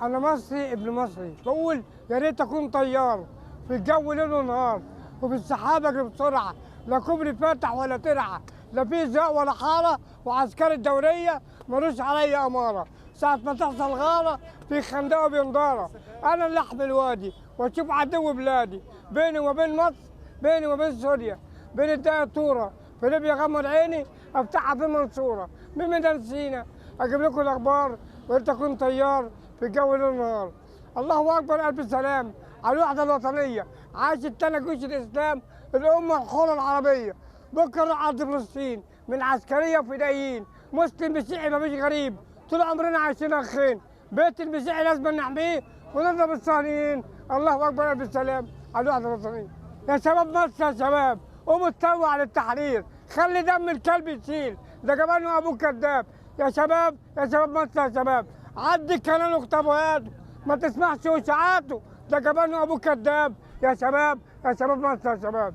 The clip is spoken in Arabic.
أنا مصري ابن مصري، بقول يا ريت أكون طيار في الجو ليل ونهار، وفي السحاب أجري بسرعة، لا كوبري فاتح ولا ترعة، لا في زق ولا حارة، وعسكري الدورية ملوش عليا أمارة، ساعة ما تحصل غارة في خندقة بينضارة، أنا اللي أحمي الوادي وأشوف عدو بلادي، بيني وبين مصر، بيني وبين سوريا، بين الدقيقة طورة، في ليبيا غمض عيني أفتحها في المنصورة، من ميدان سينا أجيب لكم الأخبار، وأنت تكون طيار في الجو ليل ونهار. الله اكبر، الف سلام على الوحده الوطنيه، عاشت تاني جيش الاسلام الامه الحره العربيه، بكره ارض فلسطين من عسكريه وفدائيين، مسلم مسيحي مفيش غريب، طول عمرنا عايشين اخين، بيت المسيحي لازم نحميه ونضرب الصهيونيين. الله اكبر، الف سلام على الوحده الوطنيه. يا شباب مصر يا شباب، قوموا اتسووا على التحرير، خلي دم الكلب يسيل، ده جبان وابوه كذاب. يا شباب يا شباب مصر يا شباب، عدي كلام واكتبوا هاته، ما تسمعش اشاعاته، ده جبان وابوه كذاب. يا شباب يا شباب مصر يا شباب.